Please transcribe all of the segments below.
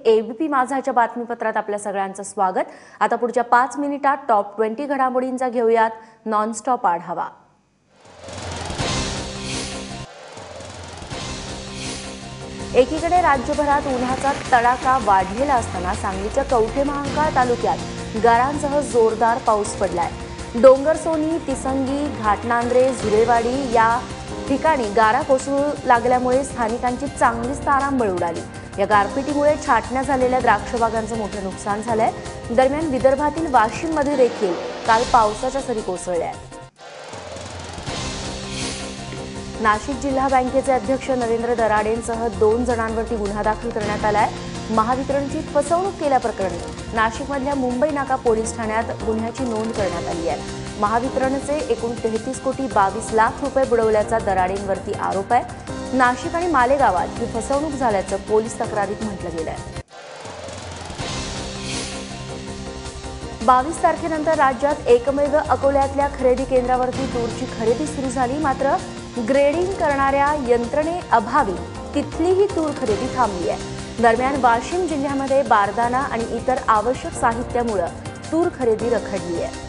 ABP माझाच्या बातमीपत्रात आपल्या सगळ्यांचं स्वागत। आता पुढच्या 5 मिनिटात टॉप 20 घडामोडींचा घेऊयात नॉनस्टॉप आढावा। एकीकडे राज्यभरात उन्हाचा तडाखा वाढलेला असताना सांगलीच्या कवठेमहांकाळ तालुक्यात गारांसह जोरदार पाऊस पडलाय। डोंगरसोनी, तिसंगी, घाटनांद्रे, झुलेवाडी या ठिकाणी गारा कोसळू लागल्यामुळे स्थानिकांची चांगलीच तारांबळ उडाली। या गारपिटीमुळे छाटण्या झालेल्या द्राक्ष बागांचं मोठं नुकसान झालंय। दरम्यान विदर्भातील वाशिममध्ये देखील काल पावसाच्या सरी कोसळल्या। नाशिक जिल्हा बँकेचे अध्यक्ष नरेंद्र दराडेंसह 2 जणांवरती गुन्हा दाखल करण्यात आलाय। महावितरणची फसवणूक केल्याप्रकरणी नाशिकमधल्या मुंबई नाका पोलीस ठाण्यात गुन्ह्याची नोंद करण्यात आली आहे। महावितरणचे एकूण 33 कोटी 22 लाख रुपये बुडवल्याचा दराडेंवरती आरोप आहे। नाशिक आणि मालेगावात ही फसवणूक झाल्याचं पोलीस तक्रारीत म्हटलं गेलंय। 22 तारखेनंतर राज्यात एकमेव अकोल्यातल्या खरेदी केंद्रावरती तूरची खरेदी सुरू झाली। मात्र ग्रेडिंग करणाऱ्या यंत्रणेअभावी तिथलीही तूर खरेदी थांबली आहे। दरम्यान वाशिम जिल्ह्यामध्ये बारदाना आणि इतर आवश्यक साहित्यामुळे तूर खरेदी रखडली आहे।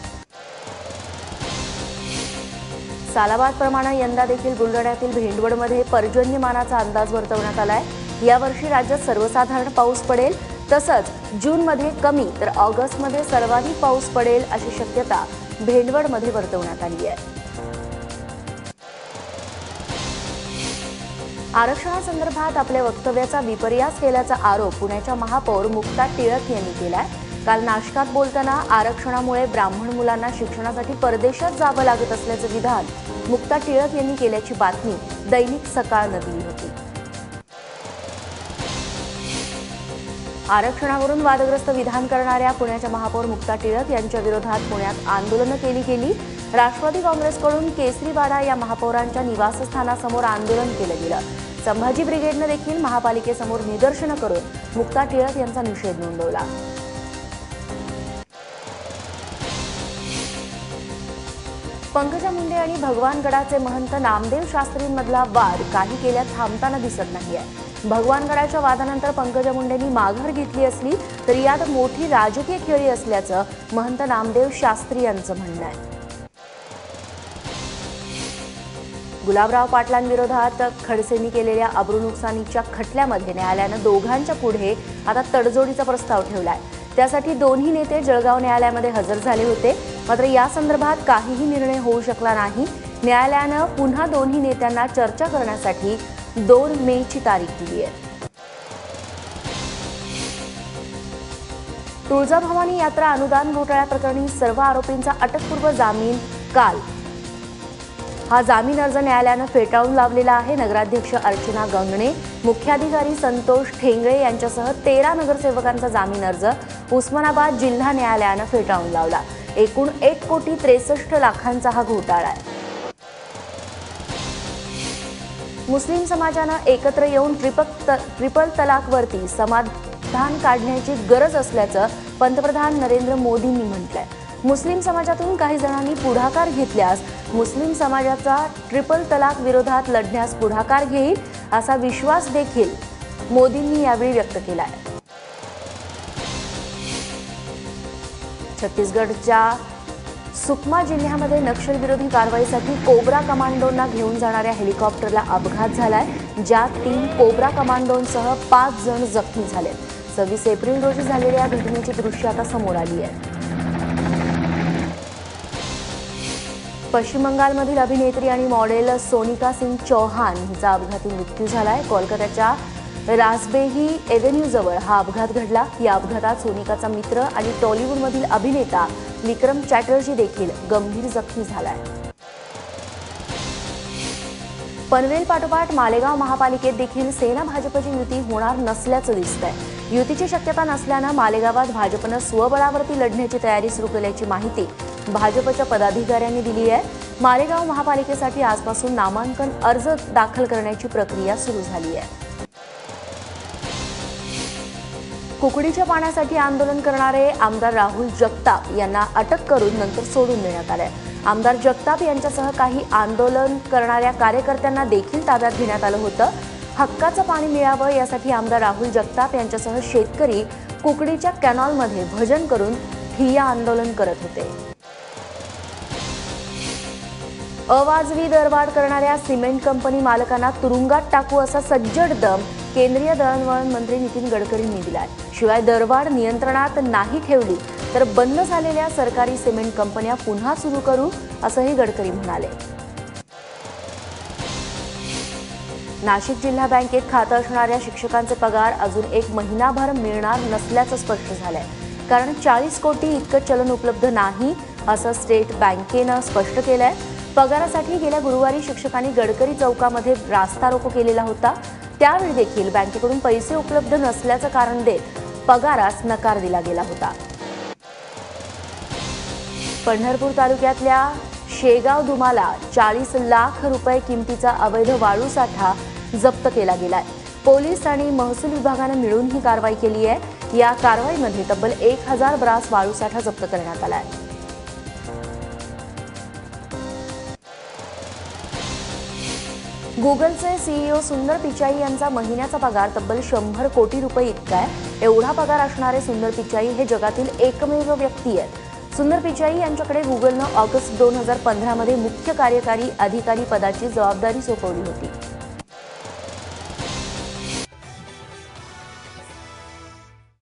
सालाबादप्रमाणे यंदा देखील बुलढाण्यातील भेंडवडमध्ये पर्जन्यमानाचा अंदाज वर्तवण्यात आलाय। यावर्षी राज्यात सर्वसाधारण पाऊस पडेल, तसंच जूनमध्ये कमी तर ऑगस्टमध्ये सर्वाधिक पाऊस पडेल अशी शक्यता भेंडवडमध्ये वर्तवण्यात आली आहे। आरक्षणासंदर्भात आपल्या वक्तव्याचा विपर्यास केल्याचा आरोप पुण्याच्या महापौर मुक्ता टिळक यांनी केलाय। काल नाशकात बोलताना आरक्षणामुळे ब्राह्मण मुलांना शिक्षणासाठी परदेशात जावं लागत असल्याचं विधान मुक्ता टिळक यांनी केल्याची बातमी दैनिक सकाळनं दिली होती। आरक्षणावरून वादग्रस्त विधान करणाऱ्या पुण्याच्या महापौर मुक्ता टिळक यांच्या विरोधात पुण्यात आंदोलनं केली गेली। राष्ट्रवादी काँग्रेसकडून केसरीवाडा या महापौरांच्या निवासस्थानासमोर आंदोलन केलं गेलं। संभाजी ब्रिगेडनं देखील महापालिकेसमोर निदर्शनं करून मुक्ता टिळक यांचा निषेध नोंदवला। पंकजा मुंडे आणि भगवानगडाचे महंत नामदेव शास्त्रींमधला वाद काही केल्यात थांबताना दिसत नाहीये। भगवानगडाच्या वादानंतर पंकजा मुंडेंनी माघार घेतली असली तरी यात मोठी राजकीय खेळी असल्याचं महंत नामदेव शास्त्री यांचं म्हणणं आहे। गुलाबराव पाटलांविरोधात खडसेंनी केलेल्या अब्रू नुकसानीच्या खटल्यामध्ये न्यायालयानं दोघांच्या पुढे आता तडजोडीचा प्रस्ताव ठेवलाय। त्यासाठी दोन्ही नेते जळगाव न्यायालयामध्ये हजर झाले होते। मात्र या संदर्भात काहीही निर्णय होऊ शकला नाही। न्यायालयानं पुन्हा दोन्ही नेत्यांना चर्चा करण्यासाठी 2 मेची तारीख दिली आहे। तुळजाभवानी यात्रा अनुदान घोटाळ्याप्रकरणी सर्व आरोपींचा अटकपूर्व जामीन काल हा जामीन अर्ज न्यायालयानं फेटाळून लावलेला आहे। नगराध्यक्ष अर्चना गंगणे, मुख्याधिकारी संतोष ठेंगळे यांच्यासह 13 नगरसेवकांचा जामीन अर्ज उस्मानाबाद जिल्हा न्यायालयानं फेटाळून लावला। एकूण 1 कोटी 63 लाखांचा हा घोटाळा आहे। मुस्लिम समाजानं एकत्र येऊन ट्रिपल तलाकवरती समाधान काढण्याची गरज असल्याचं पंतप्रधान नरेंद्र मोदींनी म्हटलंय। मुस्लिम समाजातून काही जणांनी पुढाकार घेतल्यास मुस्लिम समाजाचा ट्रिपल तलाक विरोधात लढण्यास पुढाकार घेईल असा विश्वास देखील मोदींनी यावेळी व्यक्त केलाय। छत्तीसगडच्या सुकमा जिल्ह्यामध्ये नक्षलविरोधी कारवाईसाठी कोब्रा कमांडोंना घेऊन जाणाऱ्या हेलिकॉप्टरला अपघात झालाय, ज्यात 3 कोब्रा कमांडोंसह 5 जण जखमी झाले। 26 एप्रिल रोजी झालेल्या घटनेची दृश्ये आता समोर आली आहेत। पश्चिम बंगालमधील अभिनेत्री आणि मॉडेल सोनिका सिंग चौहान हिचा अपघाती मृत्यू झालाय। कोलकात्याच्या रासबेही एव्हेन्यूजवळ हा अपघात घडला। या अपघातात सोनिकाचा मित्र आणि टॉलिवूडमधील अभिनेता विक्रम चॅटर्जी देखील गंभीर जखमी झालाय। पनवेल पाठोपाठ मालेगाव महापालिकेत देखील सेना भाजपची युती होणार नसल्याचं दिसतंय। युतीची शक्यता नसल्यानं मालेगावात भाजपनं स्वबळावरती लढण्याची तयारी सुरू केल्याची माहिती भाजपच्या पदाधिकाऱ्यांनी दिली आहे। मालेगाव महापालिकेसाठी आजपासून नामांकन अर्ज दाखल करण्याची प्रक्रिया सुरू झाली आहे। कुकडीच्या पाण्यासाठी आंदोलन करणारे आमदार राहुल जगताप यांना अटक करून नंतर सोडून देण्यात आले। आमदार जगताप यांच्यासह काही आंदोलन करणाऱ्या कार्यकर्त्यांना देखील ताब्यात घेण्यात आलं होतं। हक्काचं पाणी मिळावं यासाठी आमदार राहुल जगताप यांच्यासह शेतकरी कुकडीच्या कॅनॉलमध्ये भजन करून ठिय्या आंदोलन करत होते. अवाजवी दरवाढ करणाऱ्या सिमेंट कंपनी मालकांना तुरुंगात टाकू असा सज्जड दम केंद्रीय दळणवळण मंत्री नितीन गडकरींनी दिलाय. शिवाय दरवाढ नियंत्रणात नाही ठेवली तर बंद झालेल्या सरकारी सिमेंट कंपन्या पुन्हा सुरू करू असंही गडकरी म्हणाले. नाशिक जिल्हा बँकेत खातं असणाऱ्या शिक्षकांचे पगार अजून 1 महिनाभर मिळणार नसल्याचं स्पष्ट झालंय. कारण 40 कोटी इतकं चलन उपलब्ध नाही असं स्टेट बँकेनं स्पष्ट केलंय. पगारासाठी गेल्या गुरुवारी शिक्षकांनी गडकरी चौकामध्ये रास्ता रोको केलेला होता. त्यावेळी देखील बँकेकडून पैसे उपलब्ध नसल्याचं कारण देत पगारास नकार दिला गेला होता. पंढरपूर तालुक्यातल्या शेगाव दुमाला 40 लाख रुपये किमतीचा अवैध वाळू साठा जप्त केला गेलाय. पोलीस आणि महसूल विभागाने मिळून ही कारवाई केली आहे. या कारवाईमध्ये तब्बल 1000 ब्रास वाळू साठा जप्त करण्यात आलाय. गुगलचे सीईओ सुंदर पिचाई यांचा महिन्याचा पगार तब्बल 100 कोटी रुपये इतका आहे. एवढा पगार असणारे सुंदर पिचाई हे जगातील एकमेव व्यक्ती आहेत. सुंदर पिचाई यांच्याकडे गुगलनं ऑगस्ट 2015 मध्ये मुख्य कार्यकारी अधिकारी पदाची जबाबदारी सोपवली होती.